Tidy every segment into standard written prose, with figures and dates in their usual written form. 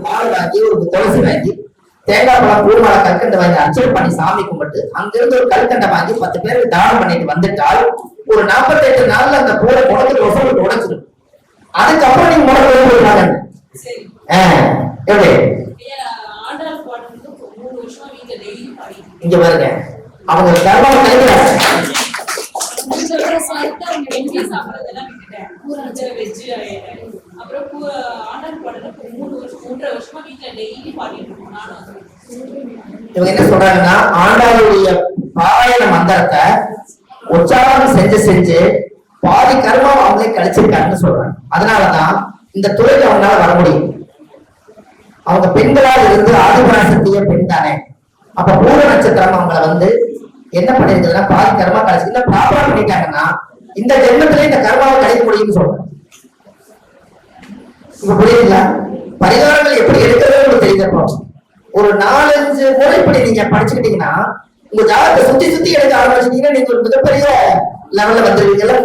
பால் வாங்கி ஒரு துளசி வாங்கி தேங்காய் பழம் பூமாலை கற்கண்டை வாங்கி அர்ச்சனை பண்ணி சாமி கும்பிட்டு அங்கிருந்து ஒரு கற்கண்டை வாங்கி 10 பேருக்கு தானம் பண்ணிட்டு வந்துட்டால் ஒரு 48 நாள்ல அந்த பூரை குடத்துக்கு ஒசூலுக்கு உடைச்சிடும். அதுக்கப்புறம் நீங்க முடக்கு போடுவாங்க. எப்படி இங்க பாருங்க அவங்க கர்மாவை கழிக்கிறாங்க. இவங்க என்ன சொல்றாங்கன்னா ஆண்டாளுடைய பாராயண மந்திரத்தை உற்சாகம் செஞ்சு பாதி கர்மாவை அவங்களே கழிச்சிருக்காங்கன்னு சொல்றாங்க. அதனாலதான் இந்த துறைக்கு அவங்களால வர முடியும். அவங்க பெண்களால் இருந்து ஆதிபராசக்திய பெண் தானே. அப்ப பூர நட்சத்திரம் அவங்கள என்ன பண்ணிருக்குதுன்னா பாதி கர்மா கழிச்சு இல்ல ப்ராப்பரா பண்ணிட்டாங்கன்னா இந்த ஜென்மத்திலே இந்த கர்மாவை கழிக்க முடியும்னு சொல்றாங்க. இப்ப புரியுதுங்களா? பரிகாரங்கள் எப்படி எடுக்கிறது தெரிஞ்சப்போ ஒரு 4-5 முறைப்படி நீங்க படிச்சுக்கிட்டீங்கன்னா உங்க ஜாதகத்தை சுத்தி எடுக்க ஆரம்பிச்சிட்டீங்கன்னா நீங்க ஒரு மிகப்பெரிய லெவல்ல வந்துருவீங்கல்ல.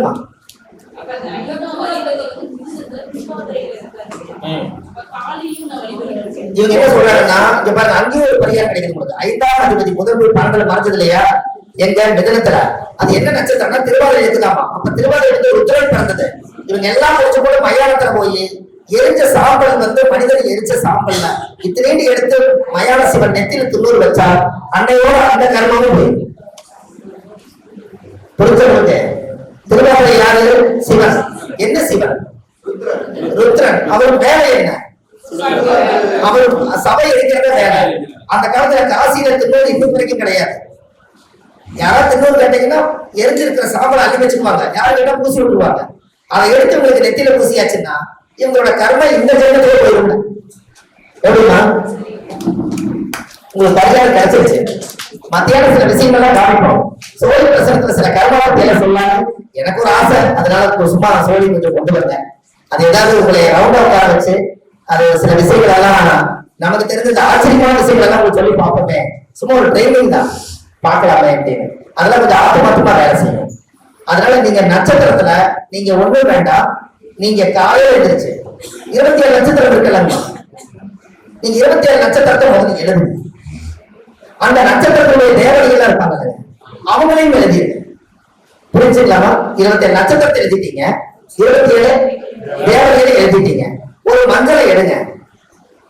இவங்க என்ன சொல்றாங்கன்னா இங்க பாருங்க அங்கேயும் ஒரு பரிகாரம் கிடைக்கிறது. 5ஆம் அதிபதி முதல் 12 மறைஞ்சது இல்லையா எங்க மிதனத்துல, அது என்ன நட்சத்திரம்னா திருவாதிரை எடுத்துக்காமா. அப்ப திருவாதிரை எடுத்து ருத்ரன் பிறந்தது. இவங்க எல்லாம் முடிச்சு கூட மயானத்துல போய் எரிஞ்ச சாம்பல் மனிதன் எரிச்ச சாம்பல்ல இத்தினேண்டி எடுத்து மயான சிவன் நெத்தில துண்ணூறு வச்சா அன்னையோட அந்த கர்மமும் போய் புரிஞ்சவங்க. திருவாதிரை யாரு? சிவன். என்ன சிவன்? ருத்ரன். அவர் வேலை என்ன? அவர் சபை எடுக்கிறத வேலை. அந்த காலத்துல காசியில தின்னூறு இன்னும் வரைக்கும் கிடையாது. யாராவது தின்னூறு கேட்டீங்கன்னா எரிஞ்சிருக்கிற சாம்பலை அள்ளி வச்சுக்குவாங்க, யாரு கேட்டா பூசி விட்டுருவாங்க. அதை எடுத்து உங்களுக்கு நெத்தியில பூசியாச்சுன்னா இவங்களோட கர்ம இந்த ஜென்மத்திலே போயிடும். எப்படின்னா உங்களுக்கு பரிகாரம் கிடைச்சிருச்சு. மத்தியான சில விஷயங்கள்லாம் காமிப்போம். சோழி பிரசனத்துல சில கர்மாவை தேவை சொல்லாங்க. எனக்கு ஒரு ஆசை, அதனால சும்மா சோழி கொஞ்சம் கொண்டு வந்தேன். அது ஏதாவது உங்களை ரவுண்டா உட்கார வச்சு அது சில விஷயங்கள் எல்லாம் நமக்கு தெரிஞ்ச ஆச்சரியமான விஷயங்கள் எல்லாம் உங்களுக்கு சொல்லி பார்ப்போமே. சும்மா ஒரு ட்ரைனிங் தான், பார்க்கலாமே அப்படின்னு. அதெல்லாம் கொஞ்சம் ஆத்மார்த்தமா வேலை செய்யணும். அதனால நீங்க நட்சத்திரத்துல நீங்க ஒன்றும் வேண்டாம். நீங்க காலையில எழுந்திருச்சு 27 நட்சத்திரம் இருக்கலாமா, நீங்க 27 நட்சத்திரத்தை முதல்ல எழுதுங்க. அந்த நட்சத்திரத்துடைய தேவதைகள் இருப்பாங்க, அவங்களையும் எழுதிடுங்க. புரிஞ்சுக்கலாமா? 27 நட்சத்திரத்தை எழுதிட்டீங்க, 27 தேவதைகளை எழுதிட்டீங்க. ஒரு மஞ்சளை எடுங்க,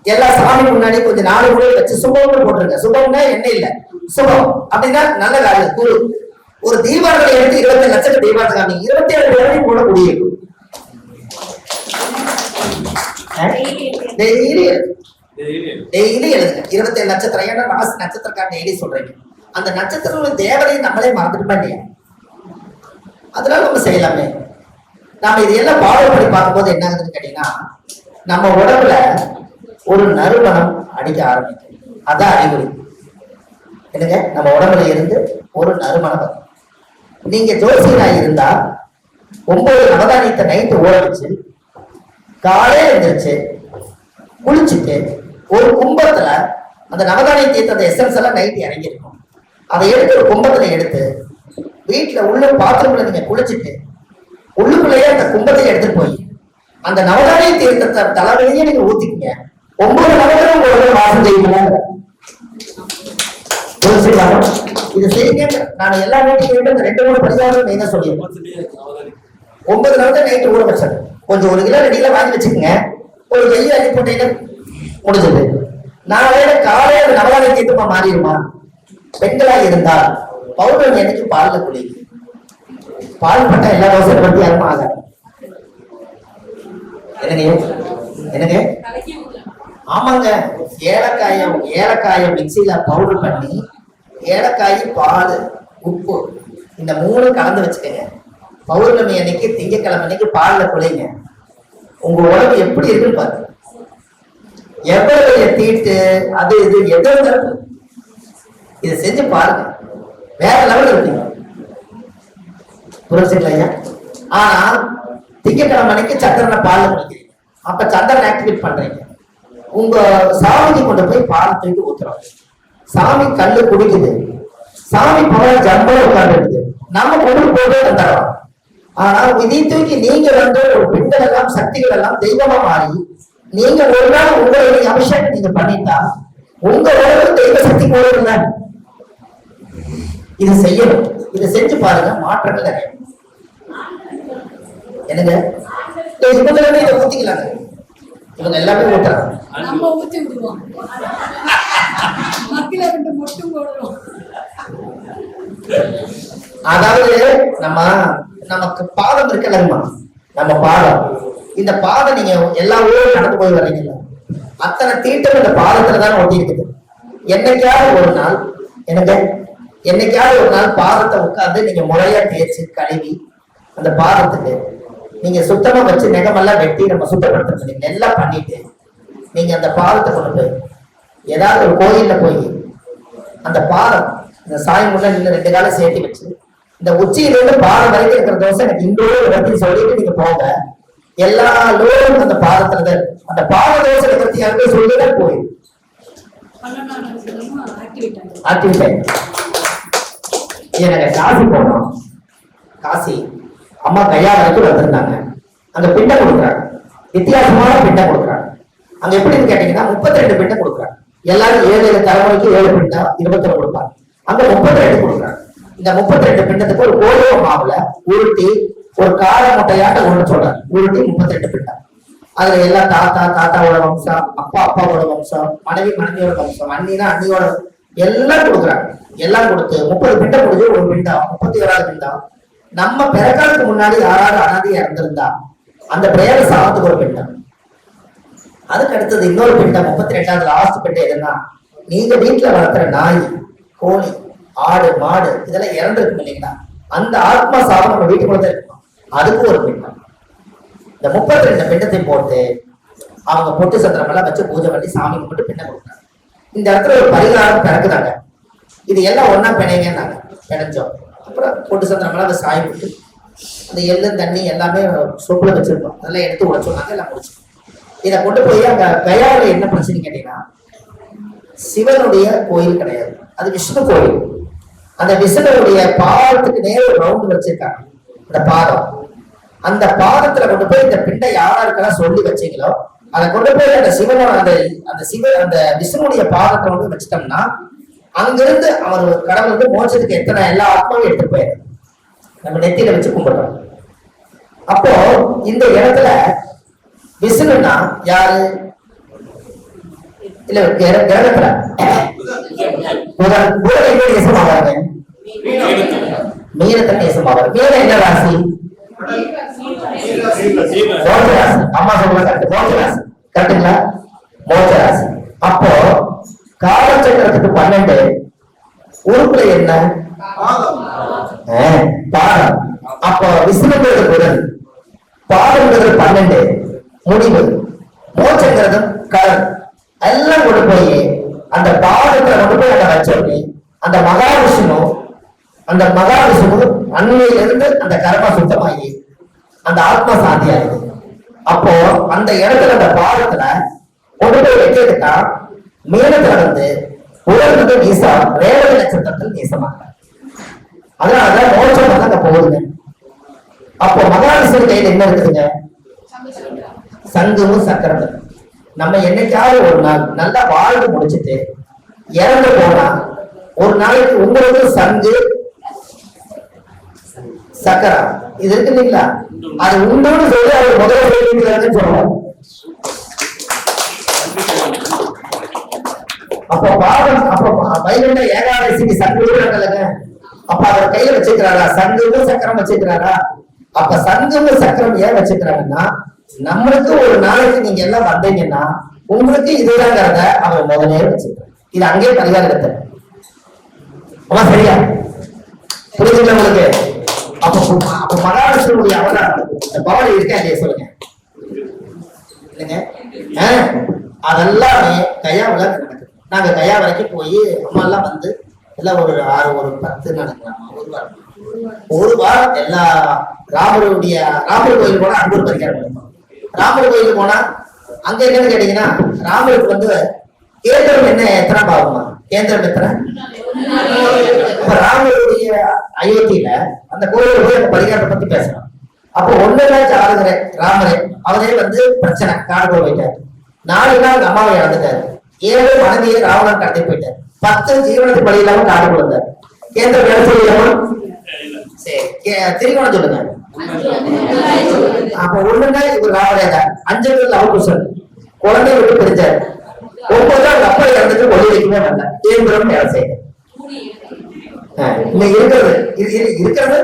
எல்லா சாமி முன்னாடி கொஞ்சம் 4 முறை வச்சு சுபம்னு போட்டுருங்க. சுபம்னா என்ன இல்ல, சுபம் அப்படின்னா நல்ல காரியம் குரு. ஒரு தீபாவளி எடுத்து 27 லட்சம் தீபாவளி காமிங்க, 27 தேவதையும் போட முடியும். டெய்லி எழுதுங்க 27 நட்சத்திரம். ஏன்னா ராசி நட்சத்திரக்கார டெய்லி சொல்றீங்க. அந்த நட்சத்திரம் தேவதையும் நம்மளே மறந்துட்டுமா இல்லையா? அதனால நம்ம செய்யலாமே. நாம இதையெல்லாம் ஃபாலோ பண்ணி பார்க்கும்போது என்ன ஆகுதுன்னு கேட்டீங்கன்னா நம்ம உடம்புல ஒரு நறுமணம் அடிக்க ஆரம்பிக்கும். அதான் அறிகுறி. என்னங்க, நம்ம உடம்புல இருந்து ஒரு நறுமணம் வரும். நீங்க ஜோசியராக இருந்தா 9 நவதானியத்தை நைட்டு ஊற வச்சு காலையில எழுந்திரிச்சு குளிச்சுட்டு ஒரு கும்பத்துல அந்த நவதானிய தீர்த்த எசன்ஸ் எல்லாம் நைட்டு இறங்கிருக்கும். அதை எடுத்து ஒரு கும்பத்துல எடுத்து வீட்டுல உள்ள பாத்திரம்ல நீங்க குளிச்சுட்டு உள்ளுக்குள்ளேயே அந்த கும்பத்தை எடுத்துட்டு போய் அந்த நவதானிய தீர்த்தத்தை தலைவலியே நீங்க ஊத்திக்கீங்க. 9 நவகிரகம் உங்களோட வாசம் செய்யுங்க. இது செய்யுங்க. நான் எல்லா வீட்டையும் 2-3 பரிகாரம் மெயினா சொல்லிடுவேன். 9 நவத்தை நைட்டு ஊற வச்சது கொஞ்சம் 1 கிலோ 2 கிலோ வாங்கி வச்சுக்கோங்க. ஒரு வெயில் அள்ளி போட்டீங்கன்னா முடிஞ்சது. நாளையில காலையில நவதானிய தீர்த்தமா மாறிடுமா? பெண்களாக இருந்தால் பௌர்ணமி அன்னைக்கு பால்ல குளி. பால் பட்டா எல்லா தோசையை பத்தி யாருமா ஆகாது. என்னங்க ஆமாங்க, ஏலக்காய மிக்சியில பவுடர் பண்ணி ஏலக்காய், பால், உப்பு இந்த 3 கலந்து வச்சுக்கோங்க. பௌர்ணமி அன்னைக்கு திங்கட்கிழமை அன்னைக்கு பால்ல குளிங்க. உங்க உடம்பு எப்படி இருக்குன்னு பாருங்க. எவ்வளவு தீட்டு அது இது எவ்வளவு இதை செஞ்சு பாருங்க, வேற லெவல் இருப்பீங்க. புரிஞ்சுக்கலையா? ஆனா திங்கட்கிழமை அன்னைக்கு சந்திரனை பால்ல குளிக்கிறீங்க. அப்ப சந்திரனை ஆக்டிவேட் பண்றீங்க. உங்க சாமிக்கு கொண்டு போய் பால் தூக்கி ஊத்துறோம். சாமி கல்லு குடிக்குது, சாமி பவர் ஜம்பா உட்கார்ந்து நம்ம கொண்டு போட்டு தந்துடுறோம். ஆனா இதை தூக்கி நீங்க ஒரு பெண்கள் எல்லாம் சக்திகள் எல்லாம் தெய்வமா மாறி நீங்க ஒரு நாள் உங்களை அபிஷேகம் நீங்க பண்ணிட்டா உங்க உடம்பு தெய்வ சக்தி போடுங்க. இது செய்யணும். இதை செஞ்சு பாருங்க, மாற்றங்கள் நிறைய. என்னங்க இவங்க இதை ஊத்திக்கலாங்க. இவங்க எல்லாமே ஊத்துறாங்க. நம்ம ஊத்தி விடுவோம். மக்கில ரெண்டு மொட்டும் போடுறோம். அதாவது நமக்கு பாதம் இருக்கலங்கம்மா. நம்ம பாதம், இந்த பாதம் நீங்க எல்லா ஊரும் நடந்து போய் வர்றீங்கல்ல, அத்தனை தீட்டம் இந்த பாதத்துல தான் ஒட்டி இருக்குது. என்னைக்காவது ஒரு நாள் என்னைக்காவது ஒரு நாள் பாதத்தை உட்கார்ந்து நீங்க முறையா தேய்ச்சி கழுவி அந்த பாதத்துக்கு நீங்க சுத்தமா வச்சு நெகமெல்லாம் வெட்டி நம்ம சுத்தப்படுத்துறீங்க எல்லாம் பண்ணிட்டு நீங்க அந்த பாதத்தை கொண்டு போய் ஏதாவது ஒரு கோயில்ல போய் அந்த பாதம் இந்த சாய் முள்ள நின்று 2 காலம் சேர்த்து வச்சு இந்த உச்சியிலிருந்து பாதம் வரைக்கும் இருக்கிற தோசை எனக்கு இன்றோடு இடத்தில் சொல்லிட்டு நீங்க போங்க. எல்லா லோரும் அந்த பாதத்துல அந்த பாத தோசை பத்தி யாருமே சொல்லிதான் போயிடும். எனக்கு காசி போனோம். காசி அம்மா கையா வரைக்கும் வந்திருந்தாங்க. அங்க பிண்டம் கொடுக்குறாங்க, வித்தியாசமான பிண்டம் கொடுக்குறாங்க. அங்க எப்படின்னு கேட்டீங்கன்னா 32 பிண்டம் கொடுக்குறாங்க. எல்லாரும் 7 தலைமுறைக்கு 7 பிண்டம் 21 கொடுப்பாங்க. அங்க 32 கொடுக்குறாங்க. இந்த 32 பிண்டத்துக்கு ஒரு கோதுமை மாவுல உருட்டி ஒரு கார முட்டையாட்ட உருட்ட சொல்றாங்க. உருட்டி 32 பிண்டம். அதுல எல்லாம் தாத்தாவோட வம்சம், அப்பாவோட வம்சம், மனைவியோட வம்சம், அண்ணியோட எல்லாம் கொடுக்குறாங்க. எல்லாம் கொடுத்து 30 பிண்டம் முடிஞ்சு ஒரு பிண்டம் 31வது பிண்டம். நம்ம பிறக்காலத்துக்கு முன்னாடி யாராவது அனாதையா இருந்திருந்தா அந்த பிரேத சாபத்துக்கு ஒரு பிண்டம். அதுக்கு அடுத்தது இன்னொரு பிண்டம் 32வது லாஸ்ட் பிண்டம் எதுன்னா நீங்க வீட்டுல வளர்த்துற நாய், கோழி, ஆடு, மாடு இதெல்லாம் இறந்துருக்கும் இல்லைங்களா, அந்த ஆத்மா சாபம் நம்ம வீட்டுக்குள்ள தான் இருக்கும். அதுக்கு ஒரு பிண்டம். இந்த 32 பிண்டத்தை போட்டு அவங்க பொட்டு சத்திரம் எல்லாம் வச்சு பூஜை பண்ணி சாமி கும்பிட்டு பிண்டம் கொடுக்குறாங்க. இந்த இடத்துல ஒரு பரிகாரம் பிறக்குதாங்க. இது எல்லாம் ஒன்னா பிணைங்கன்னாங்க. பிணைஞ்சோம். அப்புறம் பொட்டு சத்திரம் எல்லாம் அதை சாய் விட்டு அந்த எள்ளு தண்ணி எல்லாமே சொப்புல வச்சிருக்கோம். அதெல்லாம் எடுத்து உடைச்சோம்னாங்க. எல்லாம் முடிச்சு இதை கொண்டு போய் அங்க கயாவில் என்ன பிரச்சனை கேட்டீங்கன்னா சிவனுடைய கோயில் கிடையாது, அது விஷ்ணு கோயில். அந்த விஷ்ணுடைய பாதத்துக்கு நேர ஒரு ரவுண்ட் வச்சிருக்காங்க. அந்த பாதம், அந்த பாதத்துல கொண்டு போய் இந்த பிண்டை யாராருக்கெல்லாம் சொல்லி வச்சீங்களோ அதை கொண்டு போய் அந்த சிவனோட அந்த விஷ்ணுடைய பாதத்தை வந்து வச்சிட்டோம்னா அங்கிருந்து அவர் கடவுள் வந்து மோட்சத்துக்கு எத்தனை எல்லா ஆத்மாவும் எடுத்துட்டு போயிரு நம்ம நெத்தியில வச்சு கும்பிடுறோம். அப்போ இந்த இடத்துல விஷ்ணுன்னா யாரு இல்ல கிரகத்துல நேசமாவாங்க, மீனத்தை நேசமாவாங்க. மீனம் என்ன ராசி? மோட்சராசி. அம்மா சொல்ற கரெக்ட், மோட்சராசி. கரெக்டுங்களா? மோட்சராசி. அப்போ காலச்சக்கரத்துக்கு 12 உறுப்புல என்ன? பாதம். அப்போ விஷ்ணுங்கிறது புதன், பாதம்ங்கிறது 12 முடிவு, மோட்சங்கிறது கலன். எல்லாம் கொண்டு போய் அந்த பாதத்துல கொண்டு போய் அதை வச்சோடனே அந்த மகாவிஷ்ணு அன்னையிலிருந்து அந்த கர்ம சுத்தமாகி அந்த ஆத்மா சாந்தி ஆகுது. அப்போ அந்த இடத்துல அந்த பாதத்துல கொண்டு போய் வச்சதுக்கா மீனத்துல வந்து உலகத்துக்கு நீசம், ரேவதி நட்சத்திரத்தில் நீசமாக. அதனாலதான் மோட்சம் வந்து அங்க போகுதுங்க. அப்போ மகாவிஷ்ணு கையில என்ன இருக்குதுங்க? சங்குமும் சக்கரமும். நம்ம என்னைக்காவது ஒரு நாள் நல்லா வாழ்ந்து முடிச்சுட்டு இறந்து போனா ஒரு நாளைக்கு உங்களுக்கு சங்கு சக்கரம் இது இருக்கு இல்லைங்களா, அது உண்டோன்னு சொல்லி அவர் முதல்ல சொல்லுவோம். அப்போ பாவம், அப்போ வைகுண்ட ஏகாதசிக்கு சங்கு விடுறாங்கல்லங்க, அப்ப அவர் கையில வச்சுக்கிறாரா? சங்குமும் சக்கரம் வச்சுக்கிறாரா? அப்ப சங்குமும் சக்கரம் ஏன் வச்சுக்கிறாங்கன்னா நம்மளுக்கு ஒரு நாளைக்கு நீங்க எல்லாம் வந்தீங்கன்னா உங்களுக்கு இதுதாங்கிறத அவர் முதலே வச்சுக்கிறார். இது அங்கே பரிகாரத்தை சரியா புரிஞ்சுக்கல உங்களுக்கு? அப்ப மகாவிஷ்ணுடைய அவதாரம் இந்த பவனி இருக்கா இல்லையா சொல்லுங்க இல்லைங்க? அதெல்லாமே கயாவுல நடக்குது. நாங்க கயா வரைக்கும் போய் அம்மா எல்லாம் வந்து எல்லாம் ஒரு 10 நடக்கலாம், ஒரு வாரம் எல்லா ராமர் கோயில் போனா அன்பூர் பரிகாரம் நடக்கும். ராமர் கோயிலுக்கு போனா அங்க என்னன்னு கேட்டீங்கன்னா ராமருக்கு வந்து கேந்திரம் என்ன எத்தனை பாவமா? கேந்திரம் எத்தனை? அப்ப ராமருடைய அயோத்தியில அந்த கோயில போய் அந்த பரிகாரத்தை பத்தி பேசணும். அப்போ 1 நாள் ஆளுகிற ராமரே அவரே வந்து பிரச்சனை காடு போயிட்டாரு. 4 நாள் அம்மாவை இறந்துட்டாரு. 7 மனைவியை ராவணன் கடத்தி போயிட்டார். 10 ஜீவனத்து பலி இல்லாம காடு கொடுத்தார். கேந்திர வேலை செய்யலாமா? சரி, திரிகோணம் சொல்லுங்க. அப்ப ஒண்ணுங்க இவர் ராவணேதா, 5 லவகுசன் குழந்தைய விட்டு பிரிஞ்சாரு. 9 அப்பா இறந்துட்டு ஒளி வைக்கவே நல்ல கேந்திரம் வேலை செய்யுது. இன்னைக்கு இருக்கிறது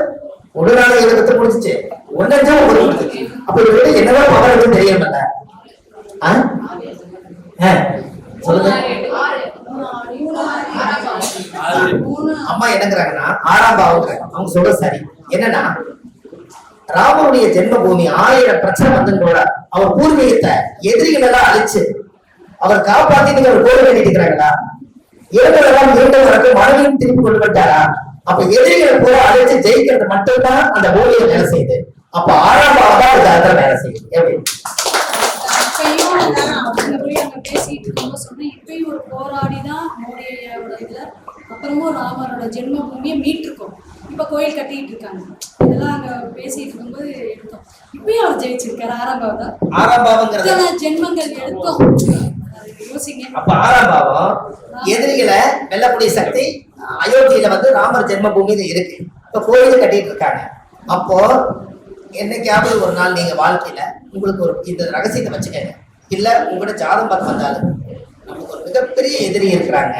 ஒரு நாள் 7 முடிச்சிச்சு, 1 ஒரு முடிச்சிச்சு. அப்ப இவரு என்னதான் பவர் இருக்குன்னு தெரியல. சொல்லுங்க. அம்மா என்னங்கிறாங்கன்னா 6ஆம் பாவம். அவங்க சொல்றது சரி. என்னன்னா ராமனுடைய ஜென்ம பூமி 1000 பிரச்சனை வந்து கூட அவர் பூர்வீகத்தை எதிரிகள் எல்லாம் அழிச்சு அவர் காப்பாத்தி நீங்க ஒரு கோவில் வேண்டிட்டு இருக்கிறாங்களா? இறந்ததெல்லாம் மீண்டும் வரக்கு மனைவியும் திருப்பி கொண்டு வந்துட்டாரா? அப்ப எதிரிகளை போல அழைச்சு ஜெயிக்கிறது மட்டும்தான் அந்த பூமியை வேலை செய்யுது. அப்ப 6ஆம் பாவம் தான் அந்த இடத்துல வேலை செய்யுது. எப்படி பேசிட்டு இருக்கோம் சொன்னேன். இப்பயும் ஒரு போராடிதான் மோடியோட இதுல அப்புறமும் ராமரோட ஜென்ம பூமியை மீட்டிருக்கோம். இப்ப கோயில் கட்டிட்டு இருக்காங்க. இதெல்லாம் அங்க பேசிட்டு இருக்கும்போது எடுத்தோம். இப்பயும் அவர் ஜெயிச்சிருக்காரு. 6ஆம் பாவம் தான். 6ஆம் பாவங்கிறது ஜென்மங்கள் எடுத்தோம். யோசிங்க. அப்ப 6ஆம் பாவம் எதிரிகளை வெல்லக்கூடிய சக்தி அயோத்தியில வந்து ராமர் ஜென்ம பூமியில இருக்கு. இப்ப கோயில் கட்டிட்டு இருக்காங்க. அப்போ என்னைக்காவது ஒரு நாள் நீங்க வாழ்க்கையில உங்களுக்கு ஒரு இந்த ரகசியத்தை வச்சுக்கங்க. இல்ல உங்களோட ஜாதம் பார்த்து வந்தாலும் நமக்கு ஒரு மிகப்பெரிய எதிரி இருக்கிறாங்க,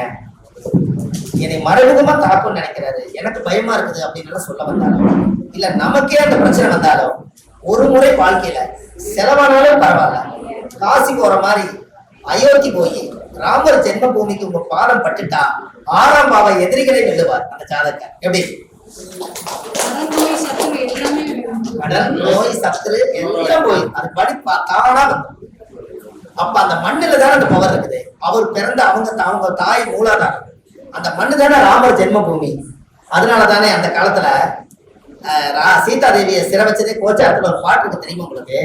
என்னை மறைமுகமா தாக்கும்னு நினைக்கிறாரு, எனக்கு பயமா இருக்குது அப்படின்னு சொல்ல வந்தாலும், இல்ல நமக்கே அந்த பிரச்சனை வந்தாலும், ஒரு முறை வாழ்க்கையில செலவானாலும் பரவாயில்ல, காசி போற மாதிரி அயோத்தி போய் ராமர் ஜென்ம பூமிக்கு உங்க பாதம் பட்டுட்டா 6ஆம் பாவ எதிரிகளை வெல்லுவார் அந்த ஜாதகர். எப்படி கடல் நோய் சத்துரு எல்லாம் போய் அது படி தானா வந்து. அப்ப அந்த மண்ணுல தானே அந்த பவர் இருக்குது. அவர் பிறந்த அவங்க தாய் மூலாதாரம் அந்த மண்ணு தானே ராமர் ஜென்ம பூமி. அதனாலதானே அந்த காலத்துல சீதா தேவியை சிறை வச்சதே கோச்சாரத்துல ஒரு பாட்டு இருக்கு தெரியுமா உங்களுக்கு?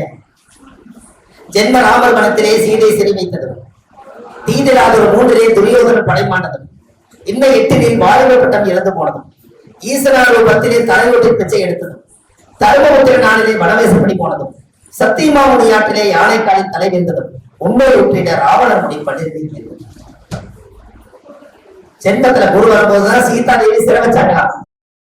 ஜென்ம ராமர் மனத்திலே சீதை சிறை வைத்ததும், தீதிராத ஒரு 3 துரியோதன படைமாண்டதும், இன்னும் 8 வாழ்வு பட்டம் இழந்து போனதும், ஈசனார் 10 தலைவொட்டி பிச்சை எடுத்ததும், தர்மபுத்திர நாளிலே வனவேசப்படி போனதும், சத்தியமாமுனி ஆற்றிலே யானைக்காலின் தலை வெந்ததும், உண்மை உற்றிட ராவணன் முடி பண்டிருந்தது. ஜென்மத்துல குரு வரும்போதுதான் சீதா தேவி சிறை வச்சாங்களா?